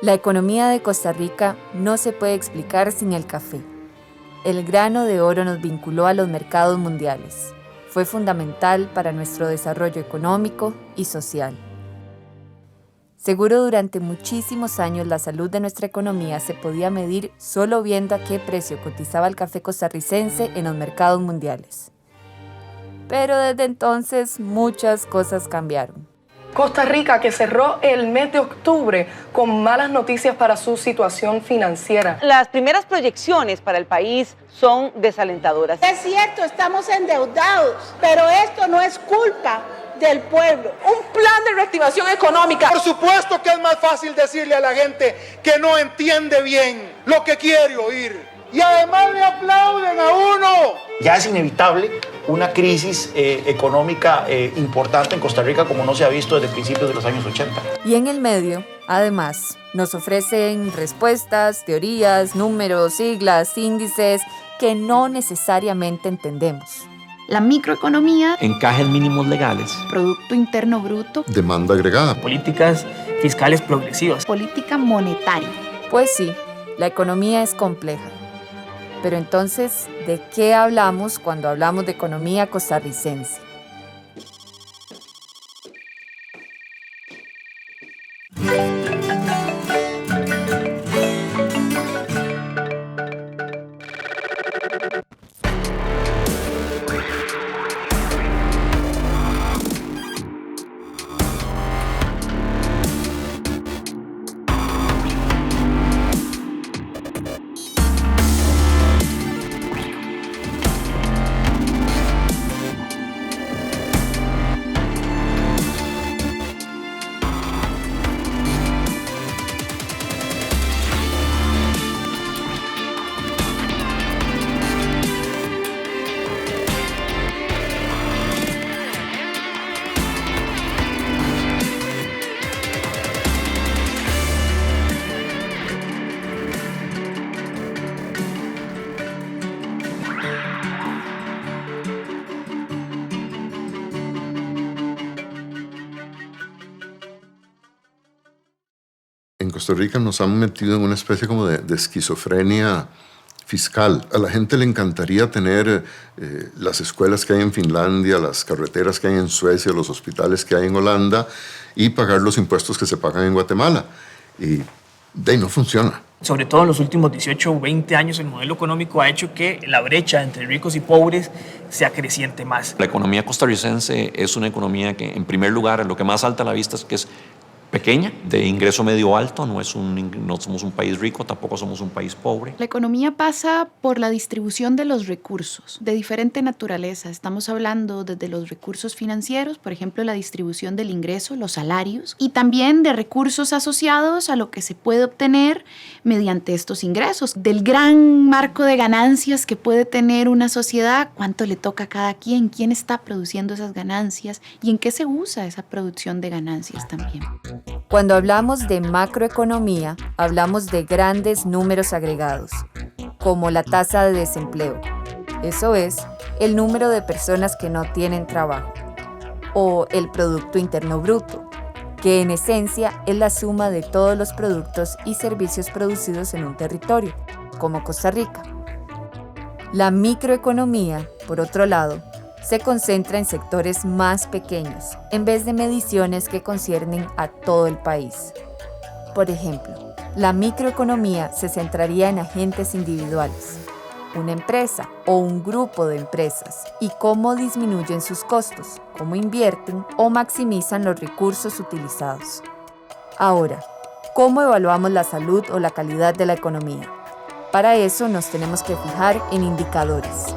La economía de Costa Rica no se puede explicar sin el café. El grano de oro nos vinculó a los mercados mundiales. Fue fundamental para nuestro desarrollo económico y social. Seguro durante muchísimos años la salud de nuestra economía se podía medir solo viendo a qué precio cotizaba el café costarricense en los mercados mundiales. Pero desde entonces muchas cosas cambiaron. Costa Rica, que cerró el mes de octubre con malas noticias para su situación financiera. Las primeras proyecciones para el país son desalentadoras. Es cierto, estamos endeudados, pero esto no es culpa del pueblo. Un plan de reactivación económica. Por supuesto que es más fácil decirle a la gente que no entiende bien lo que quiere oír. Y además le aplauden a uno. Ya es inevitable una crisis económica importante en Costa Rica como no se ha visto desde principios de los años 80. Y en el medio, además, nos ofrecen respuestas, teorías, números, siglas, índices que no necesariamente entendemos. La microeconomía, encajes mínimos legales, Producto Interno Bruto, demanda agregada, políticas fiscales progresivas, política monetaria. Pues sí, la economía es compleja. Pero entonces, ¿de qué hablamos cuando hablamos de economía costarricense? En Costa Rica nos han metido en una especie como de esquizofrenia fiscal. A la gente le encantaría tener las escuelas que hay en Finlandia, las carreteras que hay en Suecia, los hospitales que hay en Holanda y pagar los impuestos que se pagan en Guatemala. Y de ahí no funciona. Sobre todo en los últimos 18 o 20 años el modelo económico ha hecho que la brecha entre ricos y pobres sea creciente más. La economía costarricense es una economía que, en primer lugar, lo que más salta a la vista es que es pequeña, de ingreso medio alto, no somos un país rico, tampoco somos un país pobre. La economía pasa por la distribución de los recursos de diferente naturaleza. Estamos hablando desde los recursos financieros, por ejemplo, la distribución del ingreso, los salarios, y también de recursos asociados a lo que se puede obtener mediante estos ingresos, del gran marco de ganancias que puede tener una sociedad, cuánto le toca a cada quien, quién está produciendo esas ganancias y en qué se usa esa producción de ganancias también. Cuando hablamos de macroeconomía, hablamos de grandes números agregados, como la tasa de desempleo, eso es, el número de personas que no tienen trabajo, o el Producto Interno Bruto, que en esencia es la suma de todos los productos y servicios producidos en un territorio, como Costa Rica. La microeconomía, por otro lado, se concentra en sectores más pequeños, en vez de mediciones que conciernen a todo el país. Por ejemplo, la microeconomía se centraría en agentes individuales, una empresa o un grupo de empresas, y cómo disminuyen sus costos, cómo invierten o maximizan los recursos utilizados. Ahora, ¿cómo evaluamos la salud o la calidad de la economía? Para eso nos tenemos que fijar en indicadores.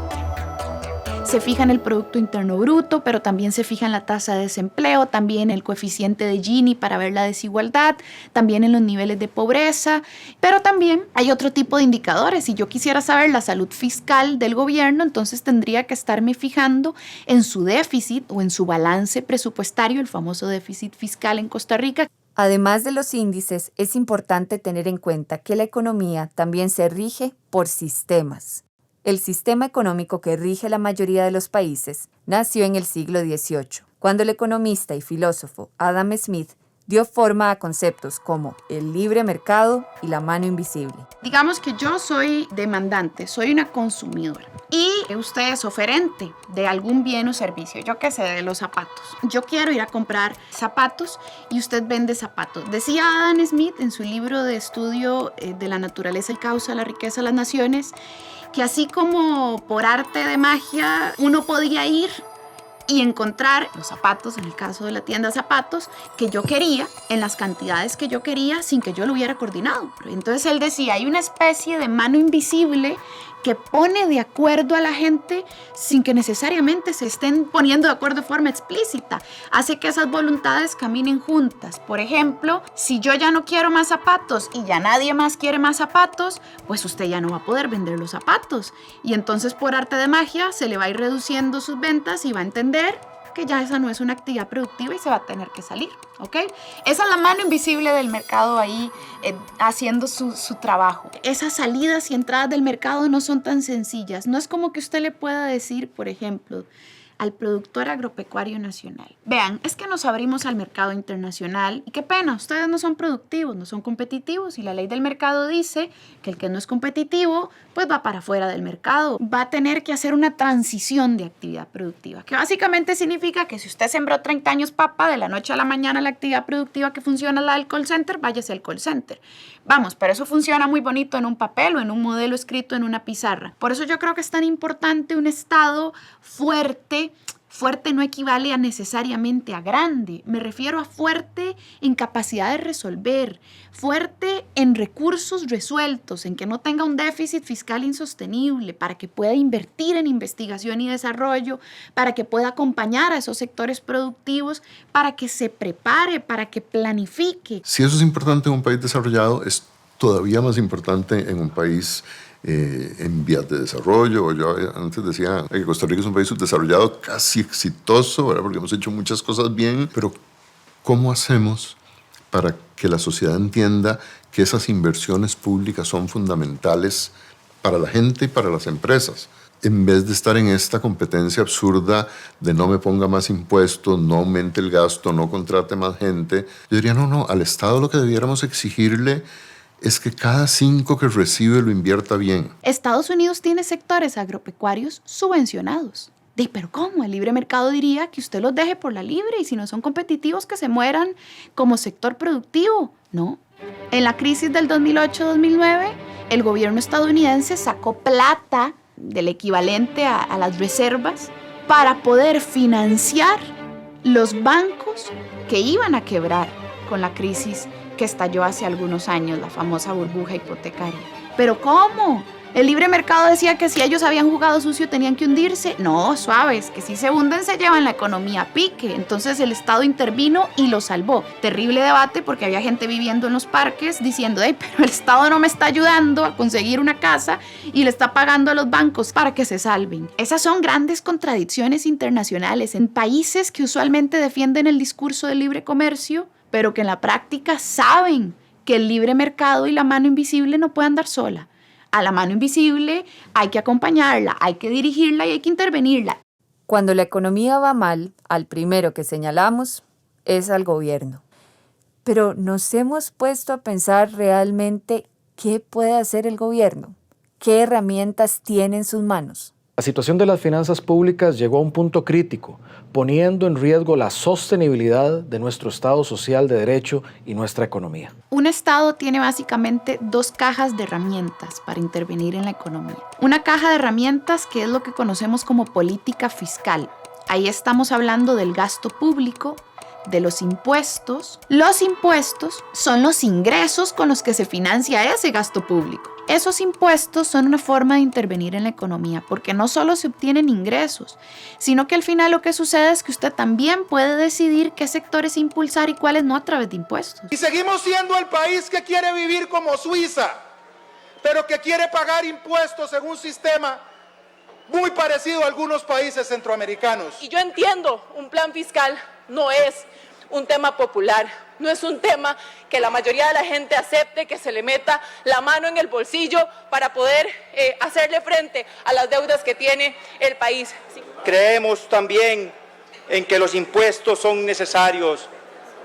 Se fija en el Producto Interno Bruto, pero también se fija en la tasa de desempleo, también el coeficiente de Gini para ver la desigualdad, también en los niveles de pobreza, pero también hay otro tipo de indicadores. Si yo quisiera saber la salud fiscal del gobierno, entonces tendría que estarme fijando en su déficit o en su balance presupuestario, el famoso déficit fiscal en Costa Rica. Además de los índices, es importante tener en cuenta que la economía también se rige por sistemas. El sistema económico que rige la mayoría de los países nació en el siglo XVIII, cuando el economista y filósofo Adam Smith dio forma a conceptos como el libre mercado y la mano invisible. Digamos que yo soy demandante, soy una consumidora y usted es oferente de algún bien o servicio, yo qué sé, de los zapatos. Yo quiero ir a comprar zapatos y usted vende zapatos. Decía Adam Smith en su libro de estudio de la naturaleza y causa de la riqueza de las naciones que así como por arte de magia uno podía ir y encontrar los zapatos, en el caso de la tienda zapatos, que yo quería, en las cantidades que yo quería, sin que yo lo hubiera coordinado. Entonces él decía, hay una especie de mano invisible que pone de acuerdo a la gente sin que necesariamente se estén poniendo de acuerdo de forma explícita. Hace que esas voluntades caminen juntas. Por ejemplo, si yo ya no quiero más zapatos y ya nadie más quiere más zapatos, pues usted ya no va a poder vender los zapatos. Y entonces por arte de magia se le va a ir reduciendo sus ventas y va a entender que ya esa no es una actividad productiva y se va a tener que salir, ¿ok? Esa es la mano invisible del mercado ahí haciendo su trabajo. Esas salidas y entradas del mercado no son tan sencillas. No es como que usted le pueda decir, por ejemplo, al productor agropecuario nacional: vean, es que nos abrimos al mercado internacional y qué pena, ustedes no son productivos, no son competitivos y la ley del mercado dice que el que no es competitivo pues va para fuera del mercado, va a tener que hacer una transición de actividad productiva, que básicamente significa que si usted sembró 30 años papa, de la noche a la mañana la actividad productiva que funciona la del call center, váyase al call center. Vamos, pero eso funciona muy bonito en un papel o en un modelo escrito en una pizarra. Por eso yo creo que es tan importante un Estado fuerte. Fuerte no equivale a necesariamente a grande. Me refiero a fuerte en capacidad de resolver, fuerte en recursos resueltos, en que no tenga un déficit fiscal insostenible, para que pueda invertir en investigación y desarrollo, para que pueda acompañar a esos sectores productivos, para que se prepare, para que planifique. Si eso es importante en un país desarrollado, es todavía más importante en un país en vías de desarrollo. Yo antes decía que Costa Rica es un país subdesarrollado casi exitoso, ¿verdad? Porque hemos hecho muchas cosas bien, pero ¿cómo hacemos para que la sociedad entienda que esas inversiones públicas son fundamentales para la gente y para las empresas? En vez de estar en esta competencia absurda de no me ponga más impuestos, no aumente el gasto, no contrate más gente, yo diría, no, al Estado lo que debiéramos exigirle es que cada 5 que recibe lo invierta bien. Estados Unidos tiene sectores agropecuarios subvencionados. Pero ¿cómo? El libre mercado diría que usted los deje por la libre y si no son competitivos que se mueran como sector productivo. No. En la crisis del 2008-2009, el gobierno estadounidense sacó plata del equivalente a las reservas para poder financiar los bancos que iban a quebrar con la crisis que estalló hace algunos años, la famosa burbuja hipotecaria. ¿Pero cómo? El libre mercado decía que si ellos habían jugado sucio tenían que hundirse. No, suaves, que si se hunden se llevan la economía a pique. Entonces el Estado intervino y lo salvó. Terrible debate porque había gente viviendo en los parques diciendo, pero el Estado no me está ayudando a conseguir una casa y le está pagando a los bancos para que se salven. Esas son grandes contradicciones internacionales en países que usualmente defienden el discurso del libre comercio, pero que en la práctica saben que el libre mercado y la mano invisible no pueden andar sola. A la mano invisible hay que acompañarla, hay que dirigirla y hay que intervenirla. Cuando la economía va mal, al primero que señalamos es al gobierno. Pero ¿nos hemos puesto a pensar realmente qué puede hacer el gobierno? ¿Qué herramientas tiene en sus manos? La situación de las finanzas públicas llegó a un punto crítico, poniendo en riesgo la sostenibilidad de nuestro Estado social de derecho y nuestra economía. Un Estado tiene básicamente 2 cajas de herramientas para intervenir en la economía. Una caja de herramientas que es lo que conocemos como política fiscal. Ahí estamos hablando del gasto público, de los impuestos. Los impuestos son los ingresos con los que se financia ese gasto público. Esos impuestos son una forma de intervenir en la economía porque no solo se obtienen ingresos, sino que al final lo que sucede es que usted también puede decidir qué sectores impulsar y cuáles no a través de impuestos. Y seguimos siendo el país que quiere vivir como Suiza, pero que quiere pagar impuestos en un sistema muy parecido a algunos países centroamericanos. Y yo entiendo, un plan fiscal no es un tema popular, no es un tema que la mayoría de la gente acepte, que se le meta la mano en el bolsillo para poder hacerle frente a las deudas que tiene el país. Creemos también en que los impuestos son necesarios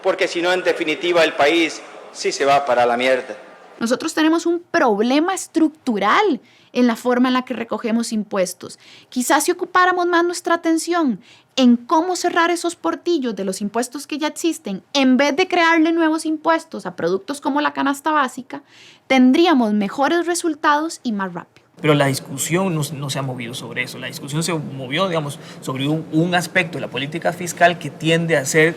porque si no, en definitiva, el país sí se va para la mierda. Nosotros tenemos un problema estructural en la forma en la que recogemos impuestos. Quizás si ocupáramos más nuestra atención en cómo cerrar esos portillos de los impuestos que ya existen, en vez de crearle nuevos impuestos a productos como la canasta básica, tendríamos mejores resultados y más rápido. Pero la discusión no se ha movido sobre eso. La discusión se movió, digamos, sobre un aspecto de la política fiscal que tiende a ser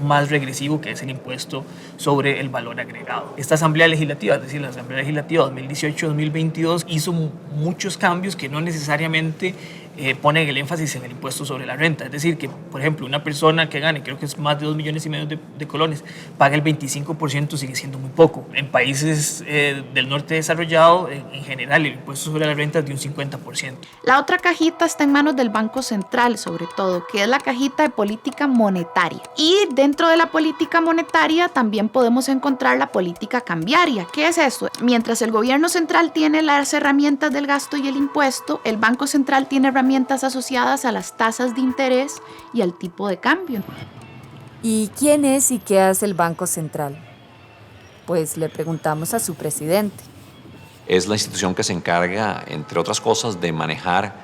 más regresivo, que es el impuesto sobre el valor agregado. Esta Asamblea Legislativa, es decir, la Asamblea Legislativa 2018-2022, hizo muchos cambios que no necesariamente ponen el énfasis en el impuesto sobre la renta. Es decir, que, por ejemplo, una persona que gane, creo que es más de 2,5 millones de colones, paga el 25%, sigue siendo muy poco. En países del norte desarrollado, en general, el impuesto sobre la renta es de un 50%. La otra cajita está en manos del Banco Central, sobre todo, que es la cajita de política monetaria. Y dentro de la política monetaria también podemos encontrar la política cambiaria. ¿Qué es eso? Mientras el gobierno central tiene las herramientas del gasto y el impuesto, el Banco Central tiene herramientas asociadas a las tasas de interés y al tipo de cambio. ¿Y quién es y qué hace el Banco Central? Pues le preguntamos a su presidente. Es la institución que se encarga, entre otras cosas, de manejar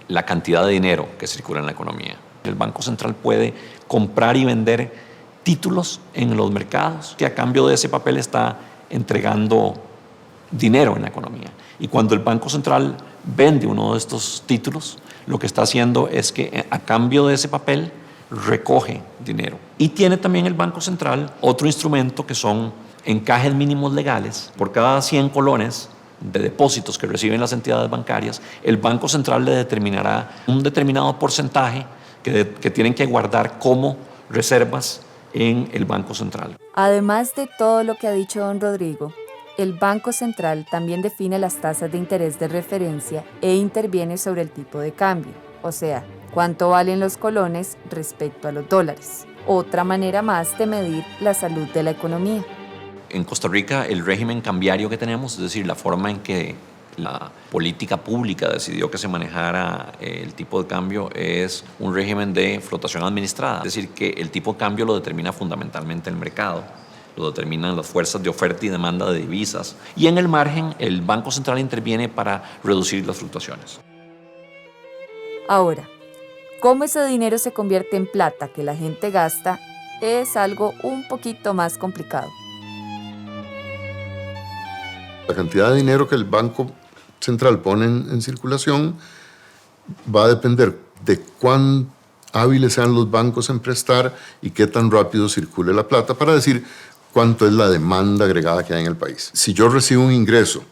la cantidad de dinero que circula en la economía. El Banco Central puede comprar y vender títulos en los mercados, que a cambio de ese papel está entregando dinero en la economía. Y cuando el Banco Central vende uno de estos títulos, lo que está haciendo es que a cambio de ese papel recoge dinero. Y tiene también el Banco Central otro instrumento que son encajes mínimos legales. Por cada 100 colones de depósitos que reciben las entidades bancarias, el Banco Central le determinará un determinado porcentaje que tienen que guardar como reservas en el Banco Central. Además de todo lo que ha dicho don Rodrigo, el Banco Central también define las tasas de interés de referencia e interviene sobre el tipo de cambio, o sea, cuánto valen los colones respecto a los dólares. Otra manera más de medir la salud de la economía. En Costa Rica, el régimen cambiario que tenemos, es decir, la forma en que la política pública decidió que se manejara el tipo de cambio, es un régimen de flotación administrada, es decir, que el tipo de cambio lo determina fundamentalmente el mercado. Lo determinan las fuerzas de oferta y demanda de divisas. Y en el margen, el Banco Central interviene para reducir las fluctuaciones. Ahora, cómo ese dinero se convierte en plata que la gente gasta es algo un poquito más complicado. La cantidad de dinero que el Banco Central pone en circulación va a depender de cuán hábiles sean los bancos en prestar y qué tan rápido circule la plata, para decir cuánto es la demanda agregada que hay en el país. Si yo recibo un ingreso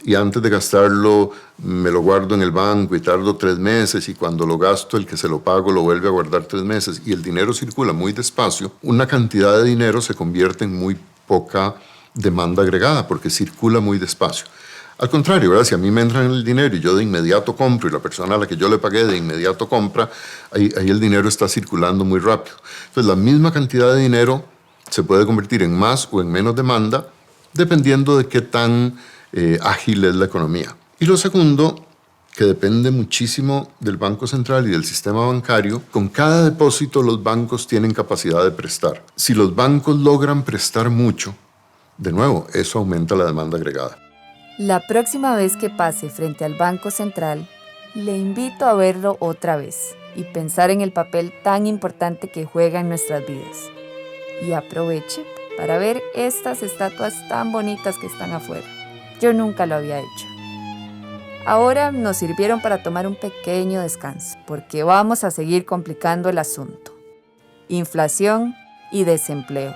y antes de gastarlo me lo guardo en el banco y tardo 3 meses y cuando lo gasto el que se lo pago lo vuelve a guardar 3 meses y el dinero circula muy despacio, una cantidad de dinero se convierte en muy poca demanda agregada porque circula muy despacio. Al contrario, ¿verdad? Si a mí me entra el dinero y yo de inmediato compro y la persona a la que yo le pagué de inmediato compra, ahí el dinero está circulando muy rápido. Entonces la misma cantidad de dinero se puede convertir en más o en menos demanda dependiendo de qué tan ágil es la economía. Y lo segundo, que depende muchísimo del Banco Central y del sistema bancario, con cada depósito los bancos tienen capacidad de prestar. Si los bancos logran prestar mucho, de nuevo, eso aumenta la demanda agregada. La próxima vez que pase frente al Banco Central, le invito a verlo otra vez y pensar en el papel tan importante que juega en nuestras vidas. Y aproveche para ver estas estatuas tan bonitas que están afuera. Yo nunca lo había hecho. Ahora nos sirvieron para tomar un pequeño descanso, porque vamos a seguir complicando el asunto. Inflación y desempleo.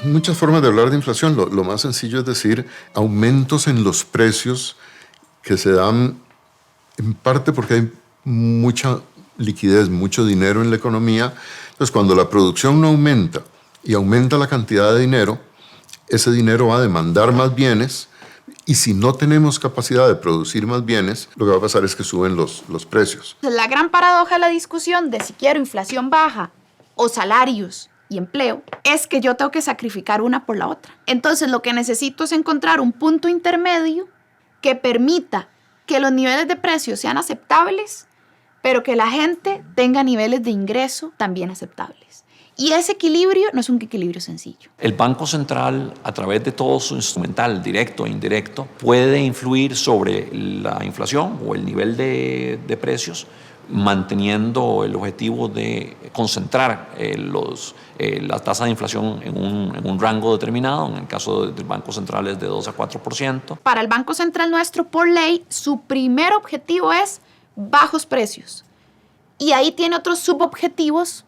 Muchas formas de hablar de inflación. Lo más sencillo es decir aumentos en los precios que se dan en parte porque hay mucha liquidez, mucho dinero en la economía. Entonces, cuando la producción no aumenta y aumenta la cantidad de dinero, ese dinero va a demandar más bienes y si no tenemos capacidad de producir más bienes, lo que va a pasar es que suben los precios. La gran paradoja de la discusión de si quiero inflación baja o salarios y empleo es que yo tengo que sacrificar una por la otra. Entonces, lo que necesito es encontrar un punto intermedio que permita que los niveles de precios sean aceptables, pero que la gente tenga niveles de ingreso también aceptables. Y ese equilibrio no es un equilibrio sencillo. El Banco Central, a través de todo su instrumental, directo e indirecto, puede influir sobre la inflación o el nivel de precios, manteniendo el objetivo de concentrar la tasa de inflación en un rango determinado. En el caso del Banco Central es de 2 a 4%. Para el Banco Central nuestro, por ley, su primer objetivo es bajos precios. Y ahí tiene otros subobjetivos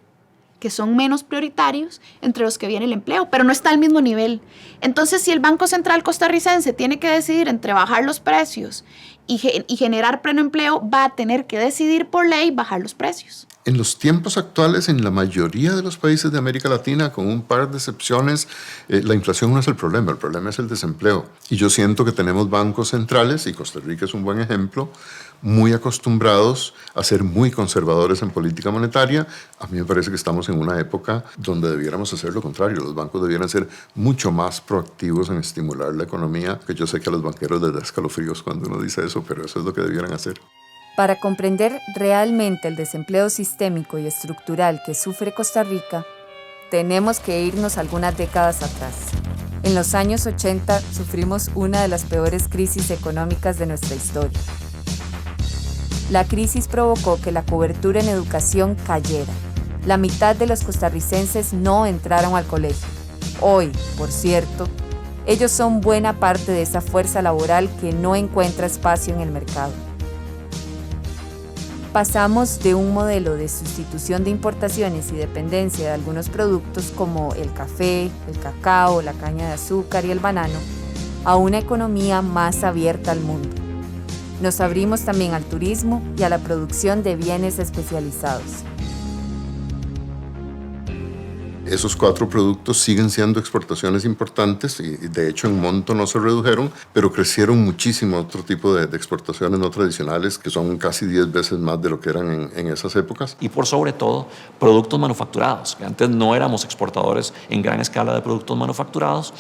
que son menos prioritarios, entre los que viene el empleo, pero no está al mismo nivel. Entonces, si el Banco Central costarricense tiene que decidir entre bajar los precios y generar pleno empleo, va a tener que decidir por ley bajar los precios. En los tiempos actuales, en la mayoría de los países de América Latina, con un par de excepciones, la inflación no es el problema es el desempleo. Y yo siento que tenemos bancos centrales, y Costa Rica es un buen ejemplo, muy acostumbrados a ser muy conservadores en política monetaria. A mí me parece que estamos en una época donde debiéramos hacer lo contrario. Los bancos debieran ser mucho más proactivos en estimular la economía, que yo sé que a los banqueros les da escalofríos cuando uno dice eso, pero eso es lo que debieran hacer. Para comprender realmente el desempleo sistémico y estructural que sufre Costa Rica, tenemos que irnos algunas décadas atrás. En los años 80 sufrimos una de las peores crisis económicas de nuestra historia. La crisis provocó que la cobertura en educación cayera. La mitad de los costarricenses no entraron al colegio. Hoy, por cierto, ellos son buena parte de esa fuerza laboral que no encuentra espacio en el mercado. Pasamos de un modelo de sustitución de importaciones y dependencia de algunos productos como el café, el cacao, la caña de azúcar y el banano, a una economía más abierta al mundo. Nos abrimos también al turismo y a la producción de bienes especializados. Esos 4 productos siguen siendo exportaciones importantes y de hecho en monto no se redujeron, pero crecieron muchísimo otro tipo de exportaciones no tradicionales que son casi 10 veces más de lo que eran en esas épocas. Y por sobre todo, productos manufacturados. Antes no éramos exportadores en gran escala de productos manufacturados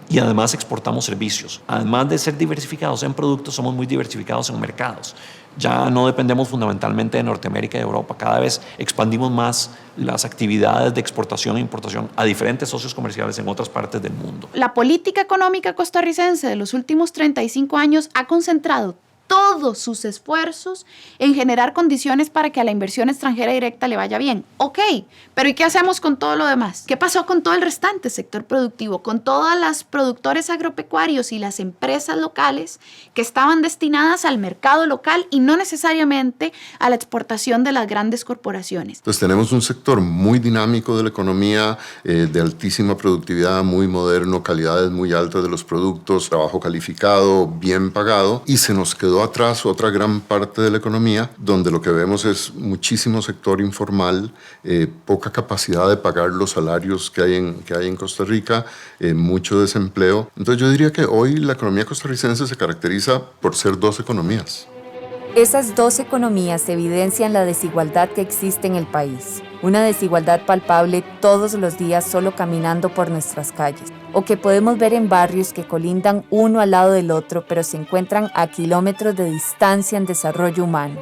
y además exportamos servicios. Además de ser diversificados en productos, somos muy diversificados en mercados. Ya no dependemos fundamentalmente de Norteamérica y de Europa. Cada vez expandimos más las actividades de exportación e importación a diferentes socios comerciales en otras partes del mundo. La política económica costarricense de los últimos 35 años ha concentrado todos sus esfuerzos en generar condiciones para que a la inversión extranjera directa le vaya bien. Ok, pero ¿y qué hacemos con todo lo demás? ¿Qué pasó con todo el restante sector productivo? Con todas las productores agropecuarios y las empresas locales que estaban destinadas al mercado local y no necesariamente a la exportación de las grandes corporaciones. Entonces tenemos un sector muy dinámico de la economía, de altísima productividad, muy moderno, calidades muy altas de los productos, trabajo calificado, bien pagado, y se nos quedó atrás otra gran parte de la economía donde lo que vemos es muchísimo sector informal, poca capacidad de pagar los salarios que hay en Costa Rica, mucho desempleo. Entonces yo diría que hoy la economía costarricense se caracteriza por ser 2 economías. Esas 2 economías evidencian la desigualdad que existe en el país. Una desigualdad palpable todos los días solo caminando por nuestras calles, o que podemos ver en barrios que colindan uno al lado del otro, pero se encuentran a kilómetros de distancia en desarrollo humano.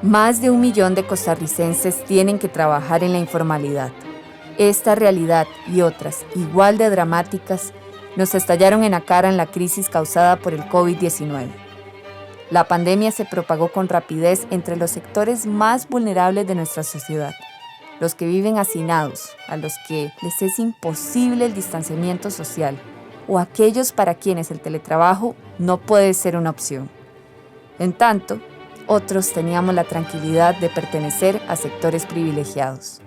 Más de 1 millón de costarricenses tienen que trabajar en la informalidad. Esta realidad y otras, igual de dramáticas, nos estallaron en la cara en la crisis causada por el COVID-19. La pandemia se propagó con rapidez entre los sectores más vulnerables de nuestra sociedad, los que viven hacinados, a los que les es imposible el distanciamiento social, o aquellos para quienes el teletrabajo no puede ser una opción. En tanto, otros teníamos la tranquilidad de pertenecer a sectores privilegiados.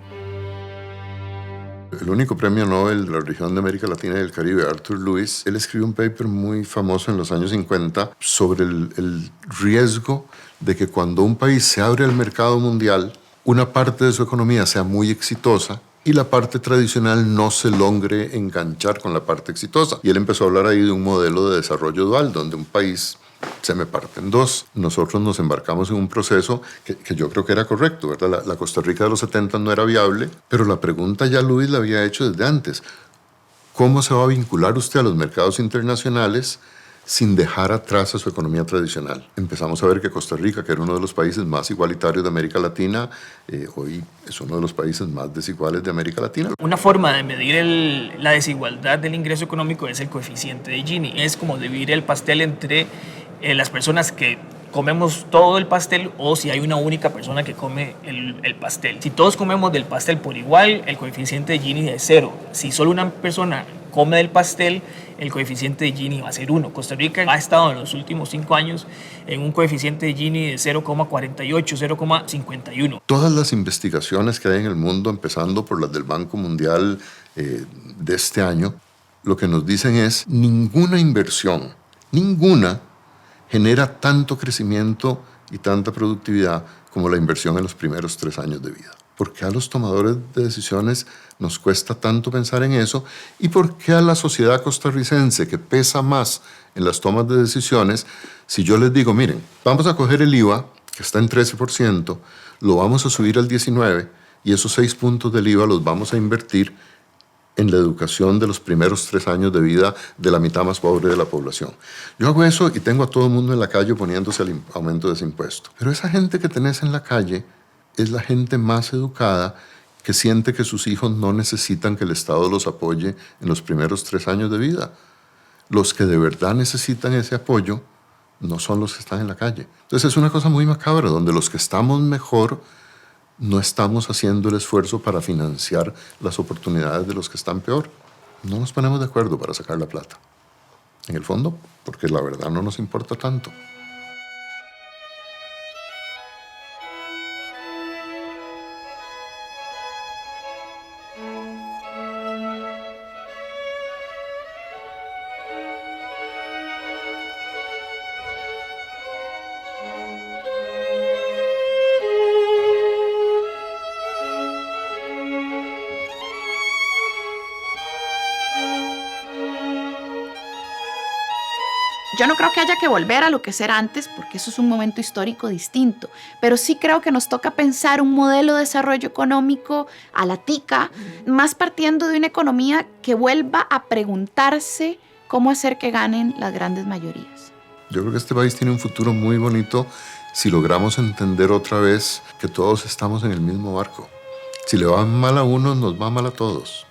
El único premio Nobel de la región de América Latina y el Caribe, Arthur Lewis, él escribió un paper muy famoso en los años 50 sobre el riesgo de que cuando un país se abre al mercado mundial, una parte de su economía sea muy exitosa y la parte tradicional no se logre enganchar con la parte exitosa. Y él empezó a hablar ahí de un modelo de desarrollo dual, donde un país se me parte en 2. Nosotros nos embarcamos en un proceso que yo creo que era correcto, ¿verdad? La Costa Rica de los 70 no era viable, pero la pregunta ya Luis la había hecho desde antes. ¿Cómo se va a vincular usted a los mercados internacionales sin dejar atrás a su economía tradicional. Empezamos a ver que Costa Rica, que era uno de los países más igualitarios de América Latina, hoy es uno de los países más desiguales de América Latina. Una forma de medir la desigualdad del ingreso económico es el coeficiente de Gini. Es como dividir el pastel entre las personas que comemos todo el pastel o si hay una única persona que come el pastel. Si todos comemos del pastel por igual, el coeficiente de Gini es 0. Si solo una persona come del pastel, el coeficiente de Gini va a ser 1. Costa Rica ha estado en los últimos 5 años en un coeficiente de Gini de 0,48, 0,51. Todas las investigaciones que hay en el mundo, empezando por las del Banco Mundial de este año, lo que nos dicen es ninguna inversión, ninguna, genera tanto crecimiento y tanta productividad como la inversión en los primeros 3 años de vida. ¿Por qué a los tomadores de decisiones nos cuesta tanto pensar en eso? ¿Y por qué a la sociedad costarricense, que pesa más en las tomas de decisiones, si yo les digo, miren, vamos a coger el IVA, que está en 13%, lo vamos a subir al 19% y esos 6 puntos del IVA los vamos a invertir en la educación de los primeros 3 años de vida de la mitad más pobre de la población? Yo hago eso y tengo a todo el mundo en la calle oponiéndose al aumento de ese impuesto. Pero esa gente que tenés en la calle es la gente más educada que siente que sus hijos no necesitan que el Estado los apoye en los primeros 3 años de vida. Los que de verdad necesitan ese apoyo no son los que están en la calle. Entonces es una cosa muy macabra, donde los que estamos mejor no estamos haciendo el esfuerzo para financiar las oportunidades de los que están peor. No nos ponemos de acuerdo para sacar la plata. En el fondo, porque la verdad no nos importa tanto. Yo no creo que haya que volver a lo que era antes, porque eso es un momento histórico distinto, pero sí creo que nos toca pensar un modelo de desarrollo económico a la tica, más partiendo de una economía que vuelva a preguntarse cómo hacer que ganen las grandes mayorías. Yo creo que este país tiene un futuro muy bonito si logramos entender otra vez que todos estamos en el mismo barco. Si le va mal a uno, nos va mal a todos.